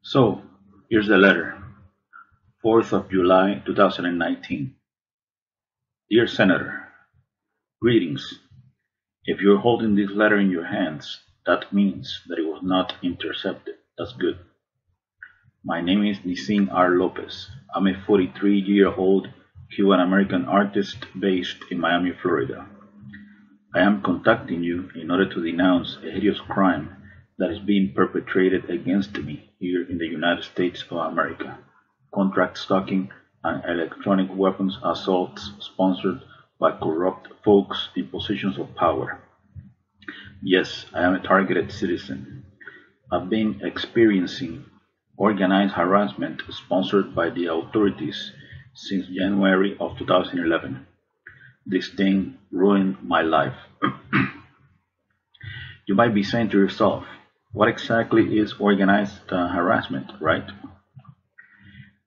So, here's the letter. 4th of July 2019. Dear Senator, greetings. If you're holding this letter in your hands, that means that it was not intercepted. That's good. My name is Nisin R. Lopez. I'm a 43-year-old Cuban-American artist based in Miami, Florida. I am contacting you in order to denounce a hideous crime that is being perpetrated against me here in the United States of America. Contract stalking and electronic weapons assaults sponsored by corrupt folks in positions of power. Yes, I am a targeted citizen. I've been experiencing organized harassment sponsored by the authorities since January of 2011. This thing ruined my life. You might be saying to yourself, what exactly is organized harassment, right?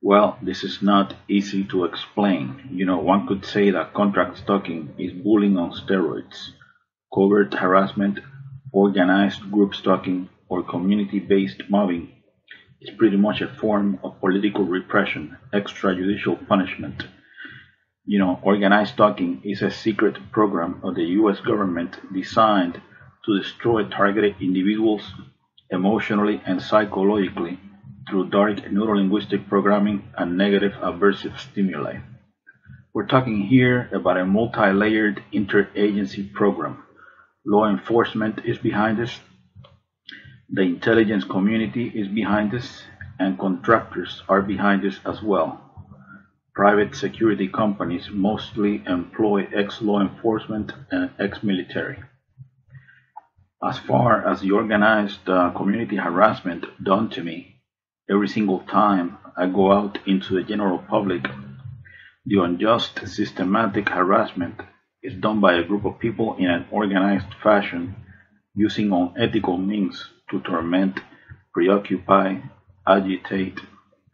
Well, this is not easy to explain. One could say that contract stalking is bullying on steroids. Covert harassment, organized group stalking, or community-based mobbing is pretty much a form of political repression, extrajudicial punishment. Organized stalking is a secret program of the US government designed to destroy targeted individuals emotionally and psychologically through dark neurolinguistic programming and negative aversive stimuli. We're talking here about a multi-layered interagency program. Law enforcement is behind this, the intelligence community is behind this, and contractors are behind this as well. Private security companies mostly employ ex-law enforcement and ex-military. As far as the organized community harassment done to me, every single time I go out into the general public, the unjust systematic harassment is done by a group of people in an organized fashion using unethical means to torment, preoccupy, agitate,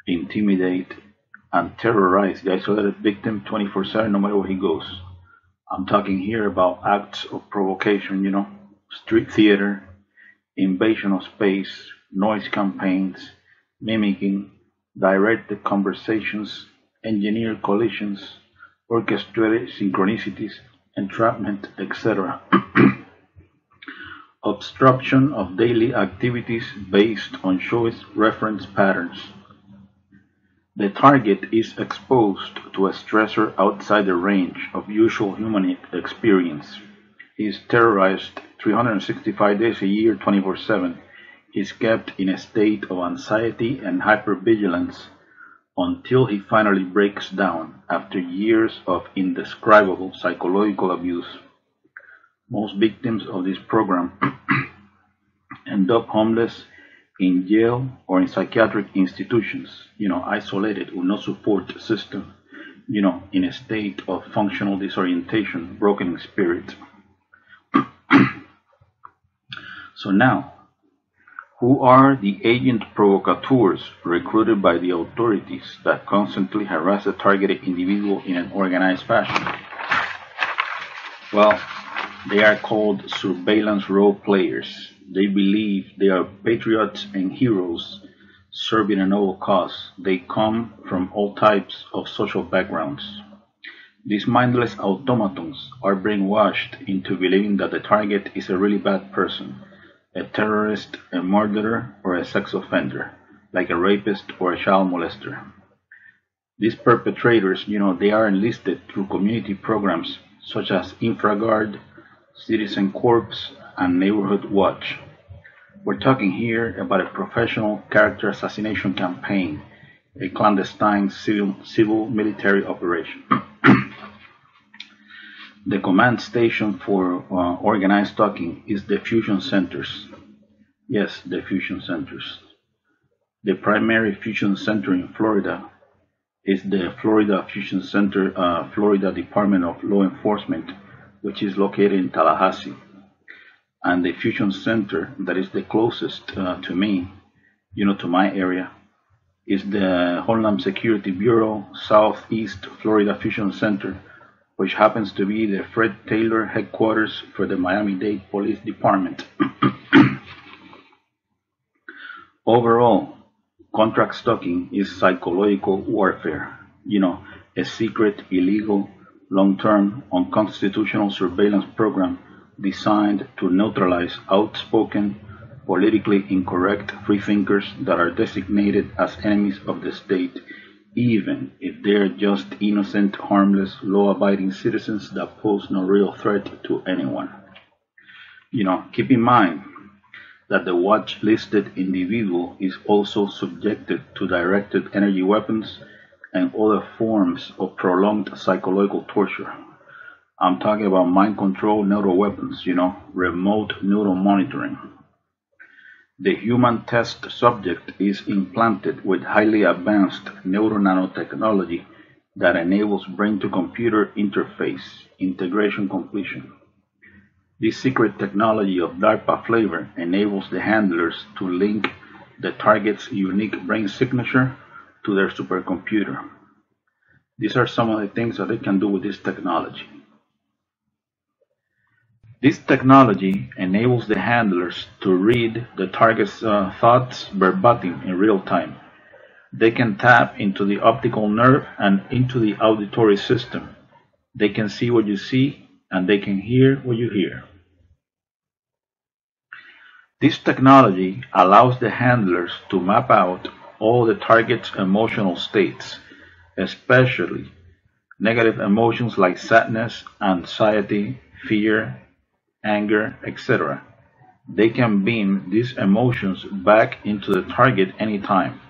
intimidate, and terrorize the isolated victim 24/7 no matter where he goes. I'm talking here about acts of provocation, street theater, invasion of space, noise campaigns, mimicking, directed conversations, engineered collisions, orchestrated synchronicities, entrapment, etc. Obstruction of daily activities based on choice reference patterns. The target is exposed to a stressor outside the range of usual human experience. He is terrorized 365 days a year, 24/7. He is kept in a state of anxiety and hypervigilance until he finally breaks down after years of indescribable psychological abuse. Most victims of this program end up homeless, in jail, or in psychiatric institutions, isolated with no support system, in a state of functional disorientation, broken in spirit. So now, who are the agent provocateurs recruited by the authorities that constantly harass a targeted individual in an organized fashion? Well, they are called surveillance role players. They believe they are patriots and heroes serving a noble cause. They come from all types of social backgrounds. These mindless automatons are brainwashed into believing that the target is a really bad person, a terrorist, a murderer, or a sex offender, like a rapist or a child molester. These perpetrators, they are enlisted through community programs such as InfraGard, Citizen Corps, and Neighborhood Watch. We're talking here about a professional character assassination campaign, a clandestine civil-military operation. The command station for organized stalking is the fusion centers. Yes, the fusion centers. The primary fusion center in Florida is the Florida Fusion Center, Florida Department of Law Enforcement, which is located in Tallahassee. and the fusion center that is the closest to me, to my area, is the Homeland Security Bureau Southeast Florida Fusion Center, which happens to be the Fred Taylor headquarters for the Miami-Dade Police Department. Overall, contract stalking is psychological warfare, a secret, illegal, long-term, unconstitutional surveillance program designed to neutralize outspoken, politically incorrect freethinkers that are designated as enemies of the state, even if they're just innocent, harmless, law-abiding citizens that pose no real threat to anyone. Keep in mind that the watch-listed individual is also subjected to directed energy weapons and other forms of prolonged psychological torture. I'm talking about mind control neuro weapons, remote neuro monitoring. The human test subject is implanted with highly advanced neuro-nanotechnology that enables brain-to-computer interface integration completion. This secret technology of DARPA flavor enables the handlers to link the target's unique brain signature to their supercomputer. These are some of the things that they can do with this technology. This technology enables the handlers to read the target's thoughts verbatim in real time. They can tap into the optical nerve and into the auditory system. They can see what you see, and they can hear what you hear. This technology allows the handlers to map out all the target's emotional states, especially negative emotions like sadness, anxiety, fear, anger, etc. They can beam these emotions back into the target anytime.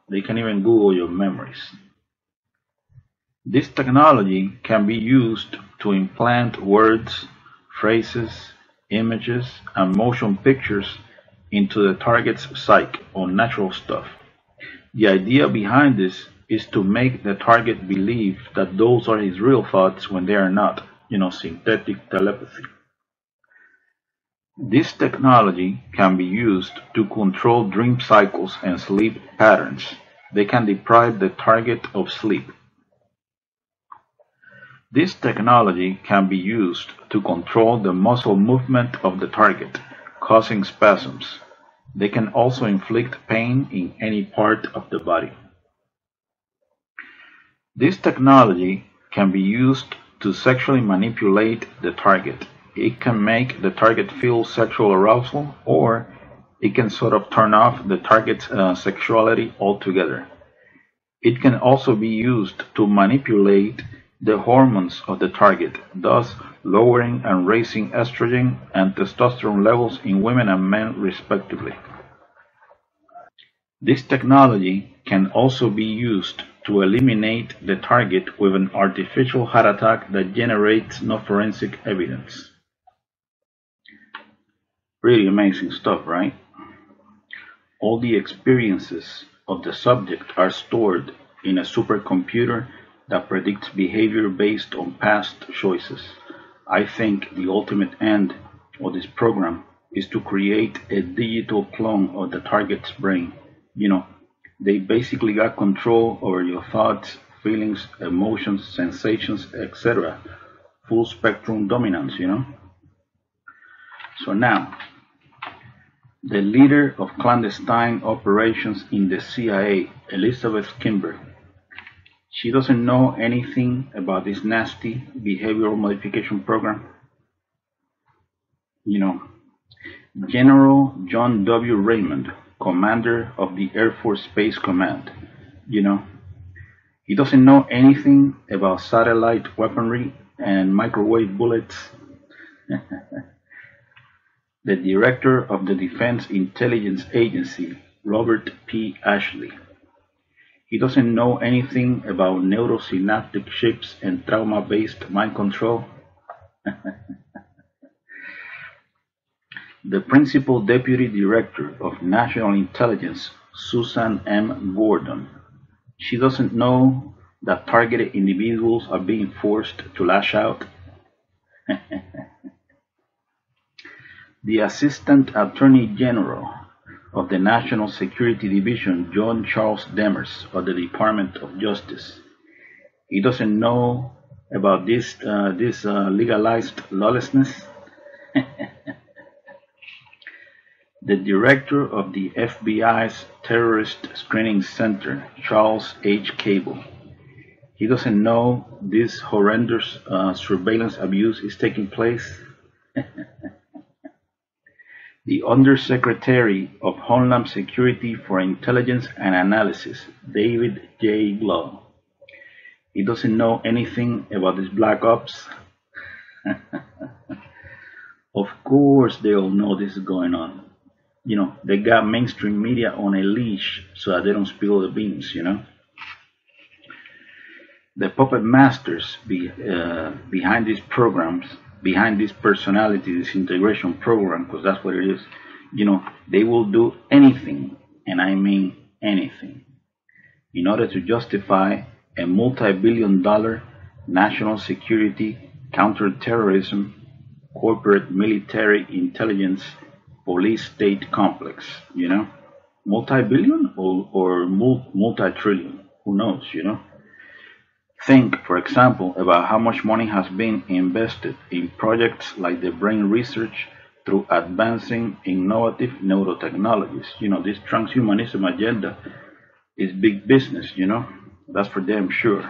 They can even Google your memories. This technology can be used to implant words, phrases, images, and motion pictures into the target's psyche or natural stuff. The idea behind this is to make the target believe that those are his real thoughts when they are not, synthetic telepathy. This technology can be used to control dream cycles and sleep patterns. They can deprive the target of sleep. This technology can be used to control the muscle movement of the target, causing spasms. They can also inflict pain in any part of the body. This technology can be used to sexually manipulate the target. It can make the target feel sexual arousal, or it can sort of turn off the target's sexuality altogether. It can also be used to manipulate the hormones of the target, thus lowering and raising estrogen and testosterone levels in women and men respectively. This technology can also be used to eliminate the target with an artificial heart attack that generates no forensic evidence. Really amazing stuff, right? All the experiences of the subject are stored in a supercomputer that predicts behavior based on past choices. I think the ultimate end of this program is to create a digital clone of the target's brain. They basically got control over your thoughts, feelings, emotions, sensations, etc. Full spectrum dominance, So now, the leader of clandestine operations in the CIA, Elizabeth Kimber, she doesn't know anything about this nasty behavioral modification program. General John W. Raymond, commander of the Air Force Space Command, he doesn't know anything about satellite weaponry and microwave bullets. The director of the Defense Intelligence Agency, Robert P. Ashley, he doesn't know anything about neurosynaptic chips and trauma-based mind control. The Principal Deputy Director of National Intelligence, Susan M. Gordon, she doesn't know that targeted individuals are being forced to lash out. The Assistant Attorney General of the National Security Division, John Charles Demers, of the Department of Justice. He doesn't know about this legalized lawlessness. The director of the FBI's Terrorist Screening Center, Charles H. Cable. He doesn't know this horrendous surveillance abuse is taking place. The Undersecretary of Homeland Security for Intelligence and Analysis, David J. Blow. He doesn't know anything about this black ops. Of course they all know this is going on. You know, they got mainstream media on a leash so that they don't spill the beans, you know. The puppet masters behind these programs, behind this personality disintegration program, because that's what it is, you know, they will do anything, and I mean anything, in order to justify a multi-billion-dollar national security, counterterrorism, corporate military intelligence, police state complex, you know, multi-billion or multi-trillion, who knows, you know. Think, for example, about how much money has been invested in projects like the brain research through advancing innovative neurotechnologies. You know, this transhumanism agenda is big business, you know, that's for damn sure.